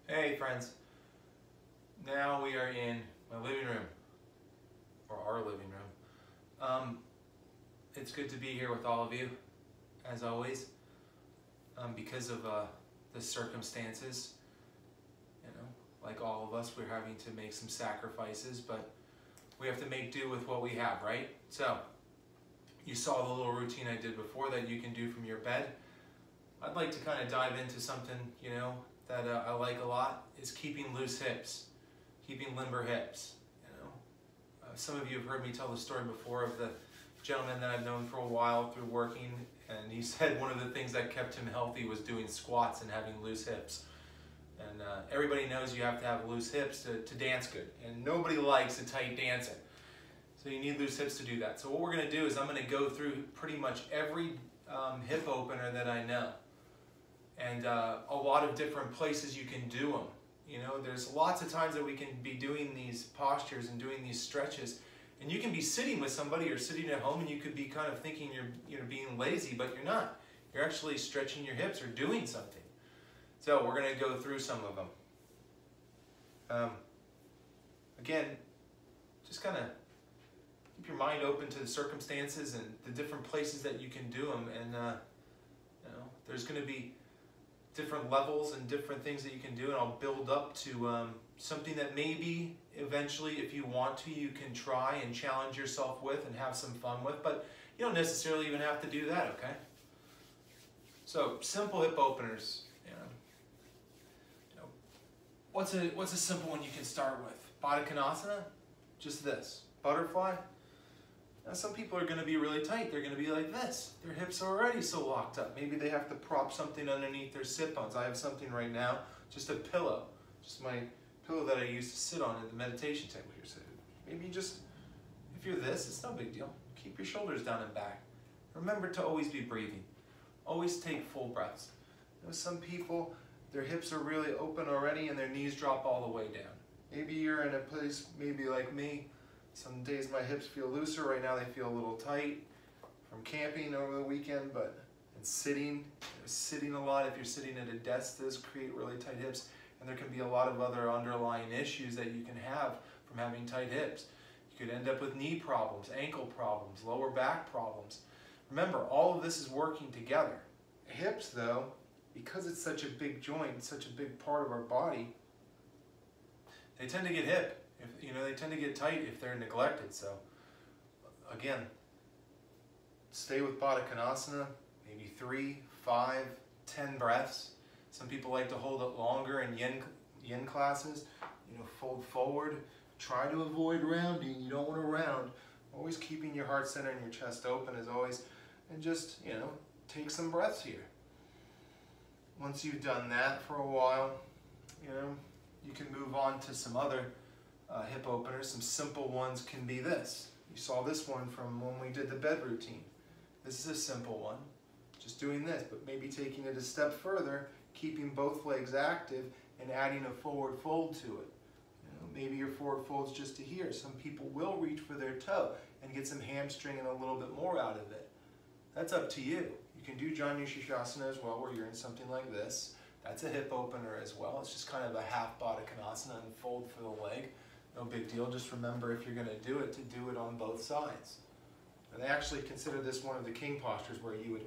Hey friends, now we are in my living room, or our living room. It's good to be here with all of you, as always, because of the circumstances. You know, like all of us, we're having to make some sacrifices, but we have to make do with what we have, right? So, you saw the little routine I did before that you can do from your bed. I'd like to kind of dive into something, that I like a lot, is keeping loose hips, keeping limber hips. Some of you have heard me tell the story before of the gentleman that I've known for a while through working, and he said one of the things that kept him healthy was doing squats and having loose hips. And everybody knows you have to have loose hips to dance good, and nobody likes a tight dancer. So you need loose hips to do that. So what we're going to do is I'm going to go through pretty much every hip opener that I know, and a lot of different places you can do them. There's lots of times that we can be doing these postures and doing these stretches, and you can be sitting with somebody or sitting at home and you could be kind of thinking you're being lazy, but you're not. You're actually stretching your hips or doing something. So we're going to go through some of them. Again, just kind of keep your mind open to the circumstances and the different places that you can do them, and there's going to be different levels and different things that you can do, and I'll build up to something that maybe eventually, if you want to, you can try and challenge yourself with and have some fun with, but you don't necessarily even have to do that, okay? So, simple hip openers. What's a simple one you can start with? Baddha Konasana, just this. Butterfly. Now some people are going to be really tight. They're going to be like this. Their hips are already so locked up. Maybe they have to prop something underneath their sit bones. I have something right now, just a pillow. Just my pillow that I used to sit on at the meditation table here. So maybe just, if you're this, it's no big deal. Keep your shoulders down and back. Remember to always be breathing. Always take full breaths. Some people, their hips are really open already and their knees drop all the way down. Maybe you're in a place, maybe like me, some days my hips feel looser. Right now they feel a little tight from camping over the weekend, and sitting a lot. If you're sitting at a desk, does create really tight hips, and there can be a lot of other underlying issues that you can have from having tight hips. You could end up with knee problems, ankle problems, lower back problems. Remember, all of this is working together. Hips, though, because it's such a big joint, such a big part of our body, they tend to get hip. They tend to get tight if they're neglected. So, again, stay with Baddha Konasana, maybe 3, 5, 10 breaths. Some people like to hold it longer in yin classes. Fold forward. Try to avoid rounding. You don't want to round. Always keeping your heart center and your chest open as always. And just, take some breaths here. Once you've done that for a while, you can move on to some other hip openers. Some simple ones can be this. You saw this one from when we did the bed routine. This is a simple one, just doing this, but maybe taking it a step further, keeping both legs active and adding a forward fold to it. Maybe your forward fold's just to here. Some people will reach for their toe and get some hamstring and a little bit more out of it. That's up to you. You can do Janu Sirsasana as well, where you're in something like this. That's a hip opener as well. It's just kind of a half Baddha Konasana and fold for the leg. No big deal. Just remember, if you're going to do it on both sides. And they actually consider this one of the king postures, where you would,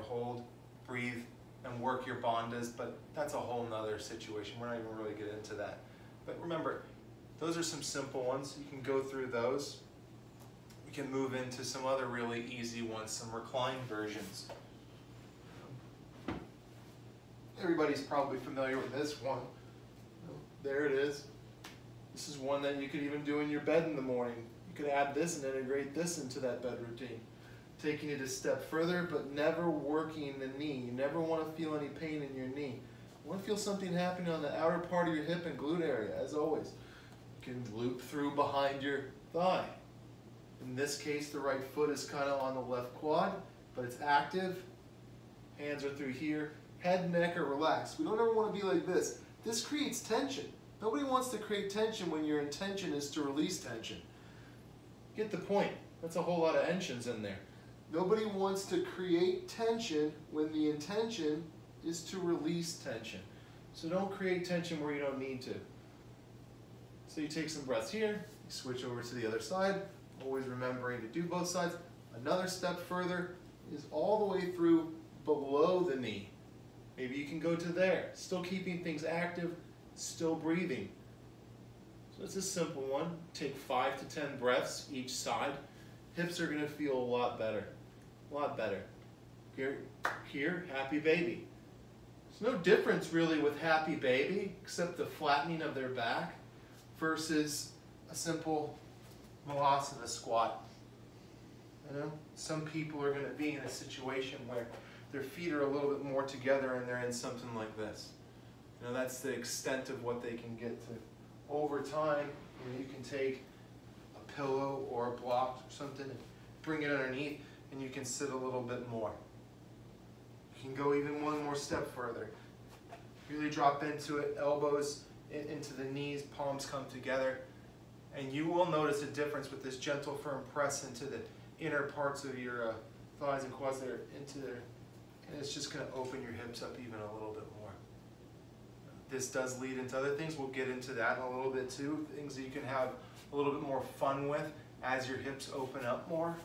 hold, breathe, and work your bandhas. But that's a whole nother situation. We're not even really get into that. But remember, those are some simple ones. You can go through those. We can move into some other really easy ones, some reclined versions. Everybody's probably familiar with this one. There it is. This is one that you could even do in your bed in the morning. You could add this and integrate this into that bed routine. Taking it a step further, but never working the knee. You never want to feel any pain in your knee. You want to feel something happening on the outer part of your hip and glute area, as always. You can loop through behind your thigh. In this case, the right foot is kind of on the left quad, but it's active. Hands are through here. Head and neck are relaxed. We don't ever want to be like this. This creates tension. Nobody wants to create tension when your intention is to release tension. Get the point. That's a whole lot of tensions in there. Nobody wants to create tension when the intention is to release tension. So don't create tension where you don't need to. So you take some breaths here, you switch over to the other side, always remembering to do both sides. Another step further is all the way through below the knee. Maybe you can go to there, still keeping things active, still breathing. So it's a simple one. Take 5 to 10 breaths each side. Hips are gonna feel a lot better, a lot better. Here, happy baby. There's no difference really with happy baby, except the flattening of their back versus a simple Malasana squat. You know, some people are gonna be in a situation where their feet are a little bit more together and they're in something like this. You know, that's the extent of what they can get to. Over time, you can take a pillow or a block or something and bring it underneath, and you can sit a little bit more. You can go even one more step further. Really drop into it, elbows into the knees, palms come together, and you will notice a difference with this gentle, firm press into the inner parts of your thighs and quads there, into there, and it's just going to open your hips up even a little bit more. This does lead into other things. We'll get into that in a little bit too. Things that you can have a little bit more fun with as your hips open up more.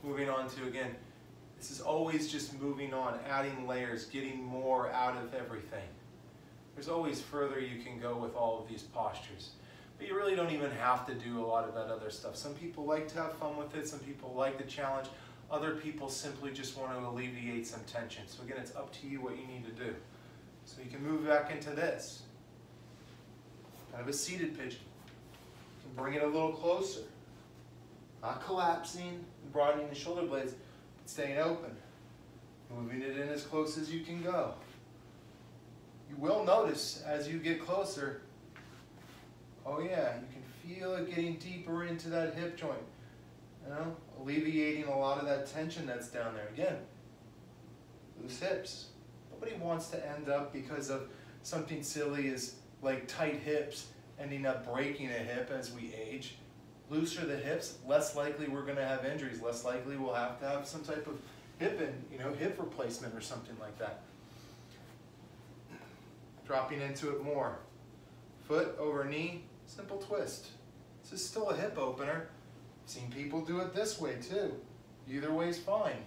Moving on to, again, this is always just moving on, adding layers, getting more out of everything. There's always further you can go with all of these postures. But you really don't even have to do a lot of that other stuff. Some people like to have fun with it. Some people like the challenge. Other people simply just want to alleviate some tension. So again, it's up to you what you need to do. So you can move back into this. Kind of a seated pigeon. You can bring it a little closer. Not collapsing, broadening the shoulder blades, but staying open. Moving it in as close as you can go. You will notice as you get closer, oh yeah, you can feel it getting deeper into that hip joint. You know, alleviating a lot of that tension that's down there. Again, loose hips. Nobody wants to end up, because of something silly as like tight hips, ending up breaking a hip as we age. Looser the hips, less likely we're going to have injuries, less likely we'll have to have some type of hip replacement or something like that. Dropping into it more. Foot over knee, simple twist. This is still a hip opener. I've seen people do it this way too. Either way is fine.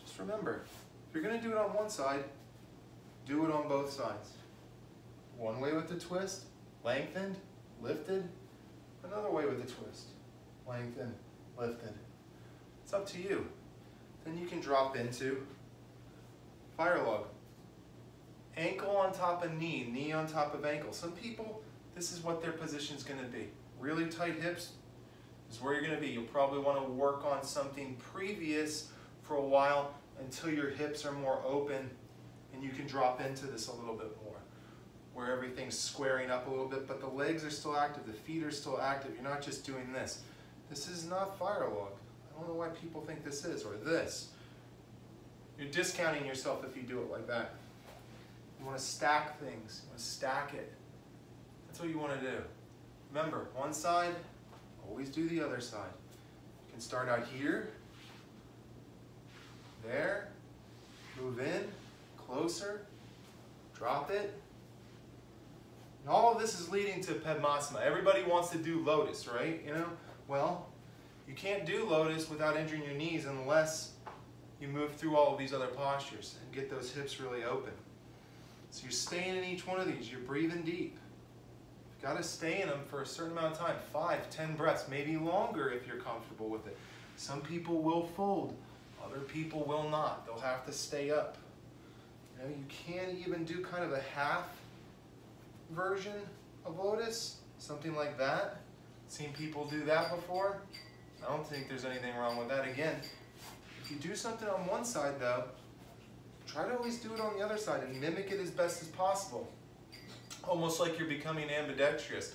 Just remember, if you're going to do it on one side, do it on both sides. One way with the twist, lengthened, lifted. Another way with the twist, lengthened, lifted. It's up to you. Then you can drop into fire log. Ankle on top of knee, knee on top of ankle. Some people, this is what their position is going to be. Really tight hips is where you're going to be. You'll probably want to work on something previous for a while until your hips are more open and you can drop into this a little bit more, where everything's squaring up a little bit, but the legs are still active, the feet are still active. You're not just doing this. This is not fire log. I don't know why people think this is, or this. You're discounting yourself if you do it like that. You want to stack things. You want to stack it. That's what you want to do. Remember, one side, always do the other side. You can start out here, there, move in, closer, drop it. And all of this is leading to Padmasana. Everybody wants to do Lotus, right? You know, well, you can't do Lotus without injuring your knees unless you move through all of these other postures and get those hips really open. So you're staying in each one of these. You're breathing deep. You've got to stay in them for a certain amount of time, 5, 10 breaths, maybe longer if you're comfortable with it. Some people will fold. Other people will not. They'll have to stay up. You know, you can't even do kind of a half version of Lotus, something like that. Seen people do that before. I don't think there's anything wrong with that. Again, if you do something on one side though, try to always do it on the other side and mimic it as best as possible. Almost like you're becoming ambidextrous.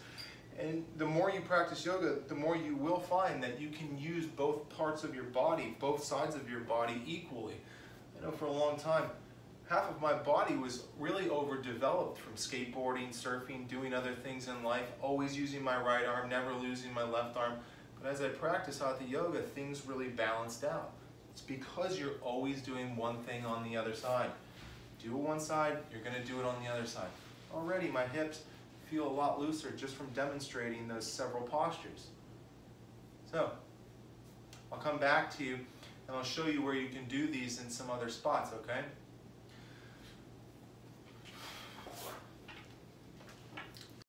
And the more you practice yoga, the more you will find that you can use both parts of your body, both sides of your body equally. I know for a long time, half of my body was really overdeveloped from skateboarding, surfing, doing other things in life, always using my right arm, never losing my left arm. But as I practiced Hatha Yoga, things really balanced out. It's because you're always doing one thing on the other side. do it one side, you're going to do it on the other side. Already my hips feel a lot looser just from demonstrating those several postures. So, I'll come back to you and I'll show you where you can do these in some other spots, okay?